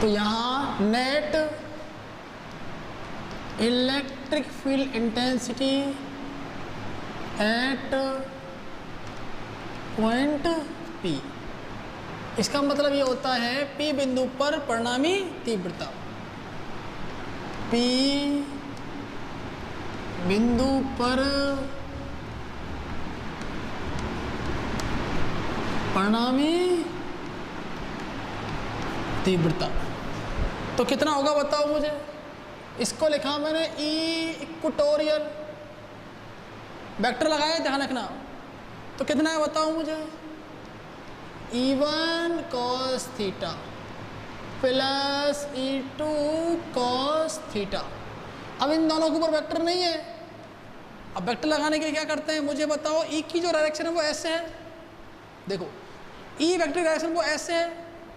तो यहाँ net electric field intensity at point P, इसका मतलब ये होता है P बिंदु पर परिणामी तीव्रता, P बिंदु पर परिणामी तीव्रता। तो कितना होगा बताओ मुझे। इसको लिखा मैंने E इक्वेटोरियल, वेक्टर लगाया ध्यान रखना। तो कितना है बताओ मुझे, E1 cos theta plus E2 cos theta. अब इन दोनों के ऊपर वेक्टर नहीं है। अब वेक्टर लगाने के लिए क्या करते हैं मुझे बताओ। E की जो डायरेक्शन है वो ऐसे है, देखो E वेक्टर डायरेक्शन वो ऐसे है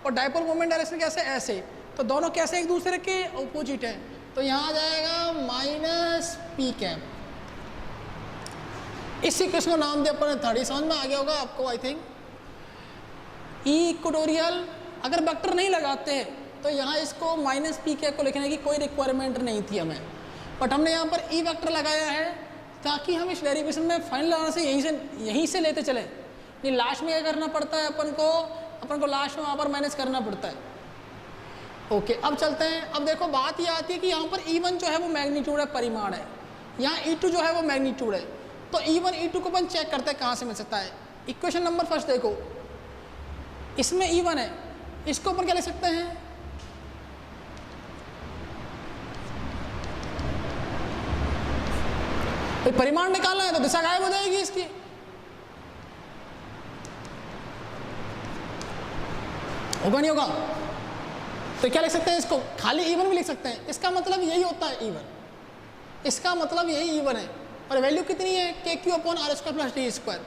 और डायपोल मोमेंट डायरेक्शन कैसे, ऐसे। तो दोनों कैसे एक दूसरे के अपोजिट है। तो यहाँ आ जाएगा माइनस P कैप। इसी इक्वेशन को नाम दिया अपन ने थर्ड, समझ में आ गया होगा आपको आई थिंक। E इक्वेटोरियल अगर वेक्टर नहीं लगाते तो यहाँ इसको माइनस P कैप को लिखने की कोई रिक्वायरमेंट नहीं थी हमें, बट हमने यहाँ पर E वेक्टर लगाया है ताकि हम इस डेरिवेशन में फाइनल लगाने से यहीं से लेते चले, नहीं लास्ट में क्या करना पड़ता है अपन को लास्ट में वहाँ पर माइनस करना पड़ता है। ओके, अब चलते हैं। अब देखो बात ये आती है कि यहाँ पर E1 जो है वो मैग्नीट्यूड है, परिमाण है, यहाँ E2 जो है वो मैग्नीट्यूड है। तो E1 E2 को अपन चेक करते हैं कहाँ से मिल सकता है। इक्वेशन नंबर फर्स्ट देखो, इसमें E1 है, इसको अपन क्या लिख सकते हैं, भाई परिमाण निकालना है तो दिशा गायब हो जाएगी इसकी। होगा नहीं होगा, तो क्या लिख सकते हैं इसको, खाली E1 भी लिख सकते हैं। इसका मतलब यही होता है E1, इसका मतलब यही E1 है। और वैल्यू कितनी है, KQ upon R square plus D square.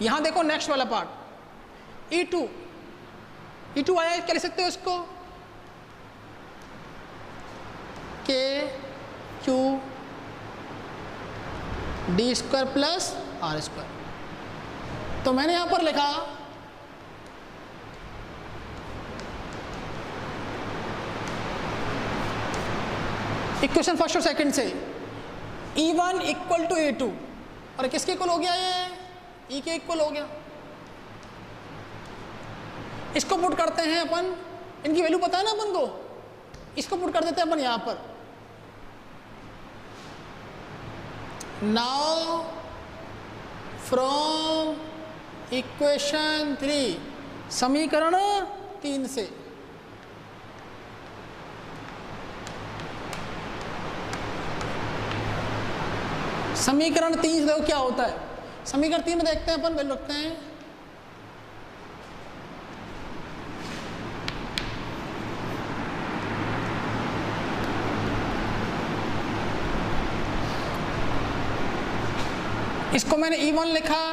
यहाँ देखो नेक्स्ट वाला पार्ट E2 आया, क्या लिख सकते हो इसको, KQ D square plus R square. तो मैंने यहाँ पर लिखा इक्वेशन फर्स्ट और सेकंड से E1 इक्वल टू E2, और किसके इक्वल हो गया, ये E के इक्वल हो गया। इसको पुट करते हैं अपन, इनकी वैल्यू पता है ना अपन को, इसको पुट कर देते हैं अपन यहाँ पर। नाउ फ्रॉम इक्वेशन 3, समीकरण 3 से समीकरण 3 से देखो क्या होता है। समीकरण 3 में देखते हैं अपन, वैल्यू रखते हैं इसको मैंने E1 लिखा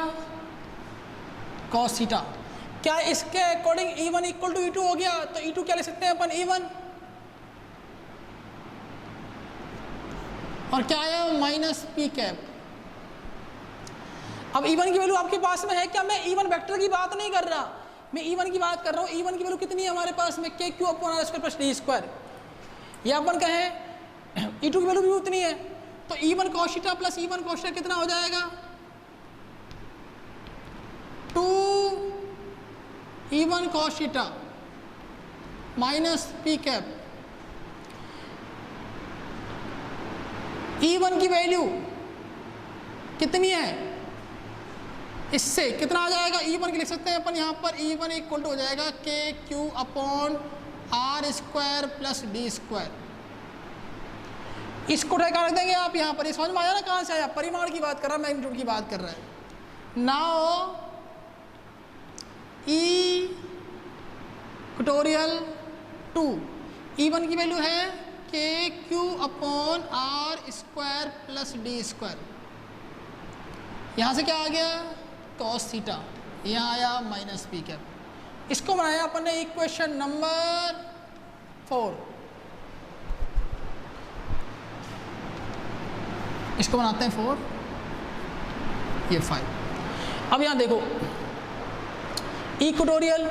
cos थीटा। क्या इसके according E1 equal to E2 हो गया, तो E2 क्या लिख सकते हैं अपन, E1, और क्या आया माइनस P कैप। अब E1 की वैल्यू आपके पास में है क्या, मैं E1 वेक्टर की बात नहीं कर रहा, मैं E1 की बात कर रहा हूँ। E1 की वैल्यू कितनी है हमारे पास में, KQ upon R square plus D square. या अपन कहें E2 की वैल्यू भी उतनी है, तो E1 cos theta plus E1 cos theta कितना हो जाएगा, 2 E1 cos theta minus P cap. E1 की वैल्यू कितनी है, इससे कितना आ जाएगा, E1 की लिख सकते हैं अपन यहाँ पर, E1 इक्वल टू हो जाएगा KQ upon R square plus D square. इसको ठेका रख देंगे आप यहाँ पर, समझ में आया ना कहाँ से आया, परिमाण की बात कर रहा है, मैग्नीट्यूड की बात कर रहा है। नाउ E इक्वेटोरियल 2, E1 की वैल्यू है KQ upon R square plus D square. यहाँ से क्या आ गया, cos थीटा, यहाँ आया माइनस P कैप। इसको बनाया अपन ने इक्वेशन नंबर 4, इसको बनाते हैं 4, ये 5। अब यहाँ देखो इक्वेटोरियल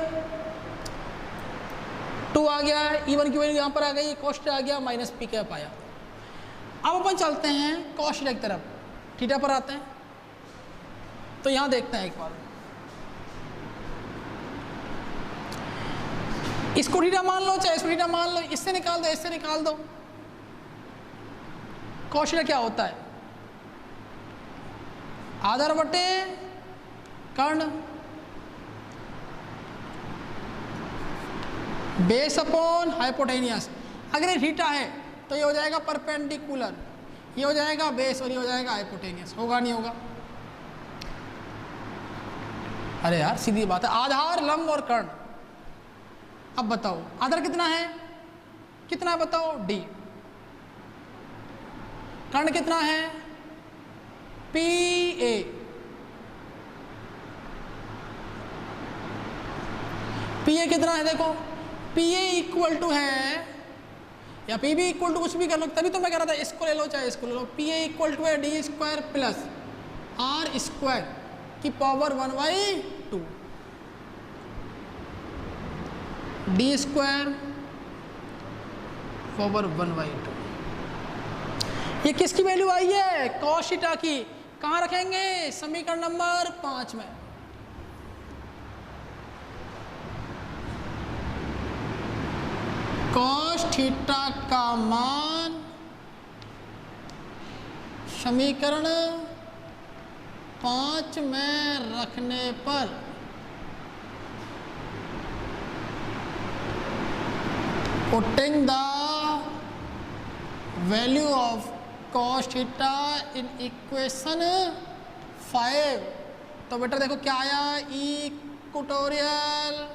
2 आ गया, E1 की वैल्यू यहाँ पर आ गई, cos थीटा आ गया, माइनस पी कैप आया। अब अपन चलते हैं cos थीटा की तरफ, थीटा पर आते हैं। तो यहाँ देखते हैं एक बार, इसको थीटा मान लो चाहे इसको थीटा मान लो, इससे निकाल दो इससे निकाल दो। cos थीटा क्या होता है? आधार बटे कर्ण बेस अपॉन हाइपोटेनियस। अगर ये थीटा है तो ये हो जाएगा परपेंडिकुलर, ये हो जाएगा बेस और ये हो जाएगा हाइपोटेनियस। होगा नहीं होगा? अरे यार सीधी बात है, आधार लंब और कर्ण। अब बताओ आधार कितना है, कितना है बताओ, डी। कर्ण कितना है, पी ए। पी ए कितना है देखो, पी ए इक्वल टू है, या पी बी इक्वल टू कुछ भी कर लो, तभी तो मैं कह रहा था इसको ले लो चाहे इसको ले लो। पी ए इक्वल टू है D square plus R square की पावर 1/2, डी स्क्वायर पावर 1/2। ये किसकी वैल्यू आई है, cos थीटा की। कहाँ रखेंगे, समीकरण नंबर 5 में। cos थीटा का मान समीकरण 5 में रखने पर putting the value of cos theta in equation 5, तो बेटा देखो क्या आया, equatorial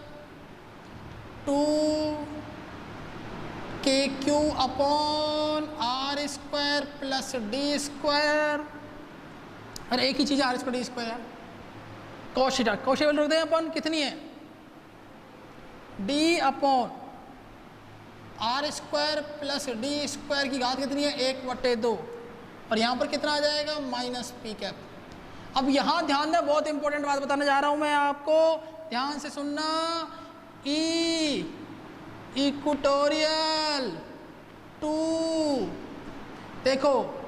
2kq upon R square plus D square. अरे एक ही चीज़ आर स्क्वायर डी स्क्वायर है। cos थीटा रख दें अपन, कितनी है, D upon R square plus D square की घात कितनी है, 1/2, और यहाँ पर कितना आ जाएगा, माइनस पी कैप। अब यहाँ ध्यान दें, बहुत इंपॉर्टेंट बात बताने जा रहा हूँ मैं आपको, ध्यान से सुनना। इक्वेटोरियल 2, देखो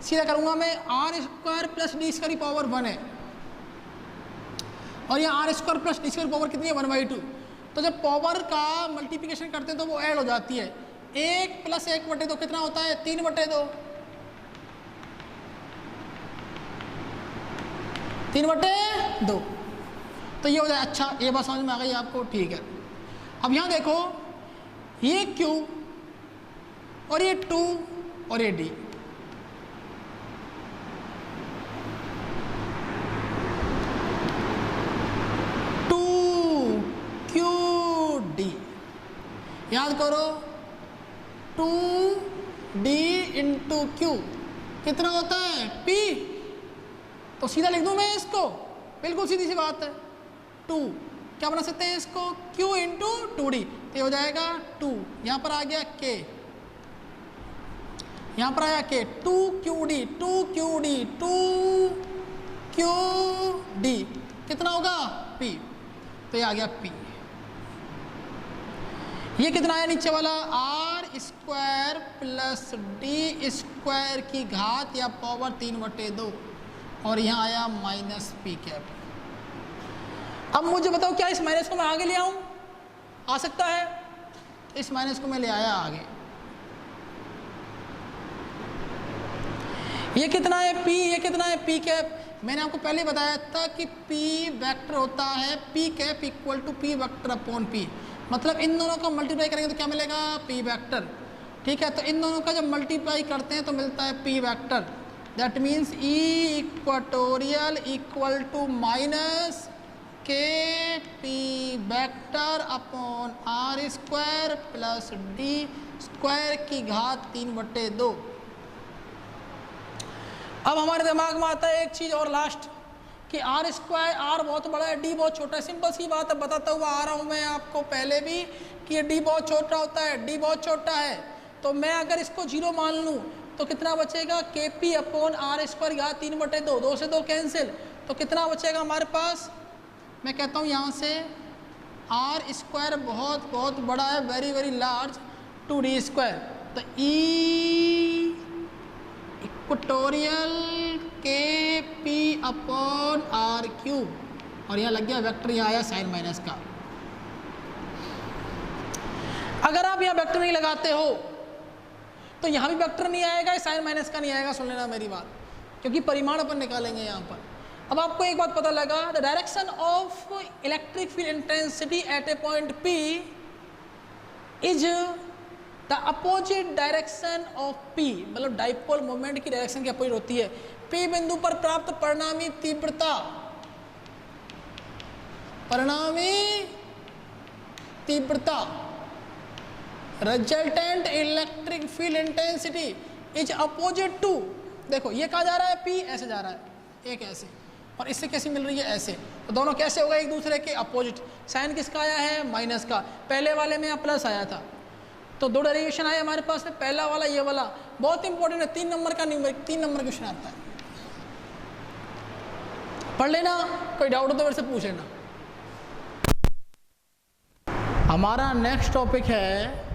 सीधा करूँगा मैं, R square plus D square की पावर 1 है, और यहाँ R square plus D square की पावर कितनी है, 1/2। तो जब पावर का मल्टीप्लिकेशन करते हैं तो वो ऐड हो जाती है। 1 + 1/2 कितना होता है, 3/2, 3/2। तो ये हो जाए, अच्छा ये बात समझ में आ गई आपको, ठीक है। अब यहाँ देखो, ये Q और ये 2 और ये D, याद करो, 2D इंटू Q कितना होता है, P। तो सीधा लिख दूं मैं इसको, बिल्कुल सीधी सी बात है। 2 क्या बना सकते हैं इसको, Q इंटू 2D, तो ये हो जाएगा 2, यहाँ पर आ गया K, यहाँ पर आया K, 2QD 2QD कितना होगा, P। तो ये आ गया P। ये कितना आया नीचे वाला, R square plus D square की घात या पावर 3/2, और यहाँ आया माइनस पी कैप। अब मुझे बताओ क्या इस माइनस को मैं आगे ले आऊँ, आ सकता है, इस माइनस को मैं ले आया आगे। ये कितना है P, ये कितना है P कैप। मैंने आपको पहले बताया था कि P वेक्टर होता है P cap equal to P vector upon P, मतलब इन दोनों का मल्टीप्लाई करेंगे तो क्या मिलेगा, P वेक्टर। ठीक है, तो इन दोनों का जब मल्टीप्लाई करते हैं तो मिलता है P vector. That means E equatorial equal to minus KP vector upon R square plus D square की घात 3/2। अब हमारे दिमाग में आता है एक चीज़ और लास्ट, कि आर स्क्वायर, आर बहुत बड़ा है, डी बहुत छोटा है। सिंपल सी बात है, बताता हुआ आ रहा हूँ मैं आपको पहले भी कि ये डी बहुत छोटा होता है, डी बहुत छोटा है। तो मैं अगर इसको 0 मान लूँ तो कितना बचेगा, KP अपॉन आर स्क्वायर घात 3/2, 2 से 2 कैंसिल, तो कितना बचेगा हमारे पास, मैं कहता हूँ यहाँ से आर स्क्वायर बहुत बहुत बड़ा है, very very large, 2d square. तो ई इक्वेटोरियल के पी अपॉन आर क्यूब, और यहाँ लग गया वेक्टर, यहाँ आया साइन माइनस का। अगर आप यहाँ वेक्टर नहीं लगाते हो तो यहाँ भी वेक्टर नहीं आएगा, साइन माइनस का नहीं आएगा, सुन लेना मेरी बात, क्योंकि परिमाण अपन निकालेंगे यहाँ पर। अब आपको एक बात पता लगा, the direction of electric field intensity at A point P is the opposite direction of P, मतलब डाइपोल मोमेंट की डायरेक्शन की अपोजिट होती है। P बिंदु पर प्राप्त परिणामी तीव्रता, परिणामी तीव्रता, resultant electric field intensity is opposite to, देखो ये कहा जा रहा है P ऐसे जा रहा है, एक ऐसे, और इससे कैसे मिल रही है ऐसे, तो दोनों कैसे होगा एक दूसरे के अपोजिट। साइन किसका आया है, माइनस का, पहले वाले में यहाँ प्लस आया था, तो दो डेरिवेशन आए हमारे पास में, पहला वाला ये वाला बहुत इंपॉर्टेंट है, 3 नंबर का न्यूमेरिक, 3 नंबर क्वेश्चन आता है, पढ़ लेना, कोई डाउट हो तो मेरे से पूछ लेना। हमारा नेक्स्ट टॉपिक है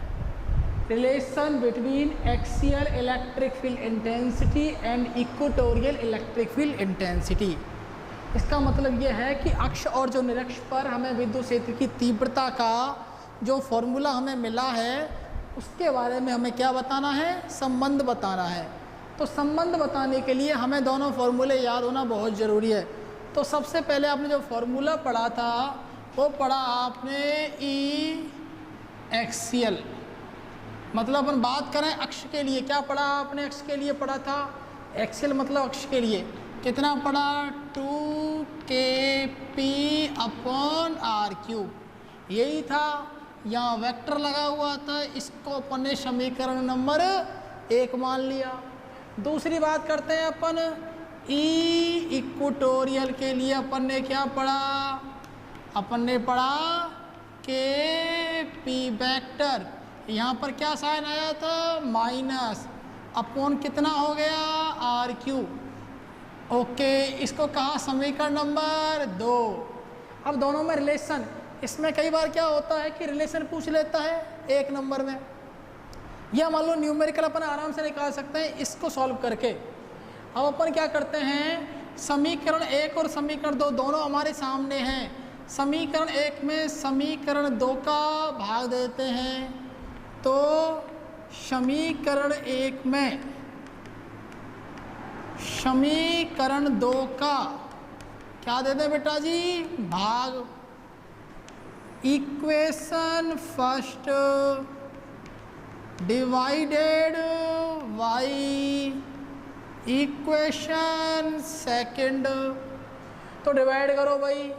relation between axial electric field intensity and equatorial electric field intensity. इसका मतलब ये है कि अक्ष और जो निरक्ष पर हमें विद्युत क्षेत्र की तीव्रता का जो फॉर्मूला हमें मिला है उसके बारे में हमें क्या बताना है, संबंध बताना है। तो संबंध बताने के लिए हमें दोनों फॉर्मूले याद होना बहुत ज़रूरी है। तो सबसे पहले आपने जो फॉर्मूला पढ़ा था वो पढ़ा आपने ई एक्सियल, मतलब अपन बात करें अक्ष के लिए, क्या पढ़ा आपने, अक्ष के लिए पढ़ा था, एक्सियल मतलब अक्ष के लिए कितना पढ़ा, 2kp अपॉन आर क्यूब, यही था। यहाँ वेक्टर लगा हुआ था, इसको अपन ने समीकरण नंबर 1 मान लिया। दूसरी बात करते हैं अपन ई इक्वेटोरियल के लिए अपन ने क्या पढ़ा, अपन ने पढ़ा के पी वेक्टर, यहाँ पर क्या साइन आया था, माइनस, अपॉन कितना हो गया, आर क्यूब। ओके, इसको कहा समीकरण नंबर 2। अब दोनों में रिलेशन, इसमें कई बार क्या होता है कि रिलेशन पूछ लेता है 1 नंबर में, या मान लो न्यूमेरिकल अपन आराम से निकाल सकते हैं इसको सॉल्व करके। अब अपन क्या करते हैं, समीकरण 1 और समीकरण 2 दोनों हमारे सामने हैं। समीकरण 1 में समीकरण 2 का भाग देते हैं, तो समीकरण 1 में समीकरण 2 का क्या देते हैं बेटा जी, भाग। Equation first divided by equation second, तो डिवाइड करो भाई।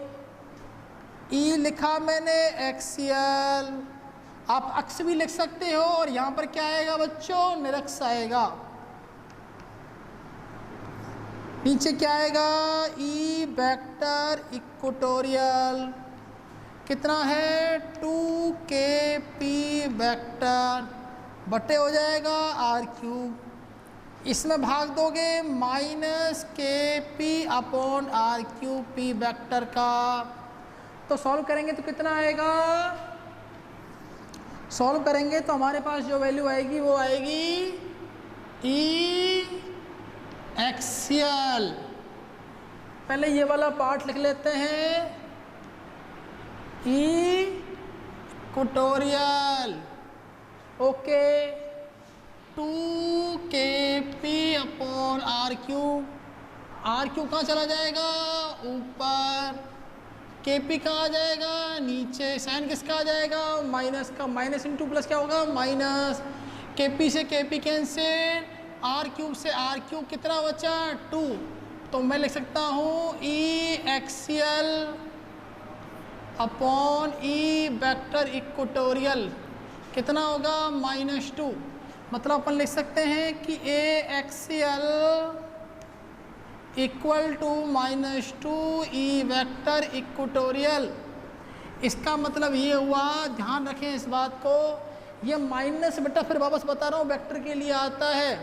ई लिखा मैंने एक्सियल, आप अक्ष भी लिख सकते हो, और यहाँ पर क्या आएगा बच्चों, निरक्ष आएगा। नीचे क्या आएगा, ई वेक्टर इक्वेटोरियल कितना है, 2kp वेक्टर बटे हो जाएगा आर क्यूब, इसमें भाग दोगे minus kp upon are cube P vector का। तो सॉल्व करेंगे तो कितना आएगा, सॉल्व करेंगे तो हमारे पास जो वैल्यू आएगी वो आएगी ई एक्सियल। पहले ये वाला पार्ट लिख लेते हैं, E equatorial, okay, 2kp upon are cube, r cube कहाँ चला जाएगा, ऊपर, kp कहाँ आ जाएगा, नीचे, साइन किसका आ जाएगा, माइनस का, माइनस इंटू प्लस क्या होगा, माइनस, kp से kp कैंसिल, आर क्यूब से आर क्यूब कितना बचा, 2, तो मैं लिख सकता हूँ E axial upon E vector equatorial कितना होगा, -2। मतलब अपन लिख सकते हैं कि E axial equal to -2 E vector equatorial. इसका मतलब ये हुआ, ध्यान रखें इस बात को, ये माइनस बेटा फिर वापस बता रहा हूँ वेक्टर के लिए आता है।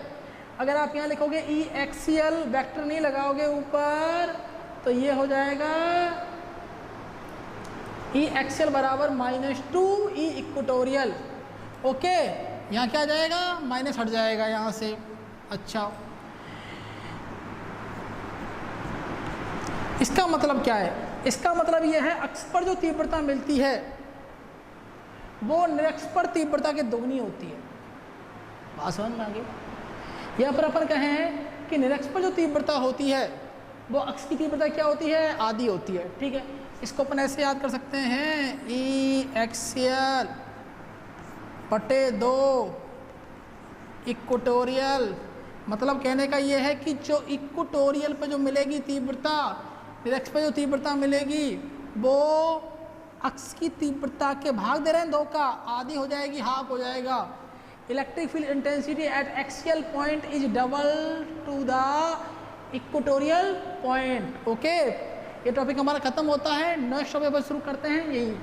अगर आप यहाँ लिखोगे ई एक्सियल, वेक्टर नहीं लगाओगे ऊपर, तो ये हो जाएगा ई एक्सियल बराबर -2 ई इक्वेटोरियल। ओके, यहाँ क्या आ जाएगा, माइनस हट जाएगा यहाँ से। अच्छा, इसका मतलब क्या है? इसका मतलब यह है अक्ष पर जो तीव्रता मिलती है वो निरक्ष पर तीव्रता के दोगुनी होती है। बात समझ में आ गई? यहाँ पर अपन कहें कि निरक्ष पर जो तीव्रता होती है वो अक्ष की तीव्रता क्या होती है, आधी होती है। ठीक है, इसको अपन ऐसे याद कर सकते हैं, ई एक्सियल बटे 2 इक्वेटोरियल। मतलब कहने का ये है कि जो इक्वेटोरियल पे जो मिलेगी तीव्रता, निरक्ष पे जो तीव्रता मिलेगी वो अक्ष की तीव्रता के भाग दे रहे हैं 2 का, आधी हो जाएगी, हाफ हो जाएगा। Electric field intensity at axial point is double two the equatorial point. Okay, ये टॉपिक हमारा खत्म होता है। नेक्स्ट टॉपिक पर शुरू करते हैं यही।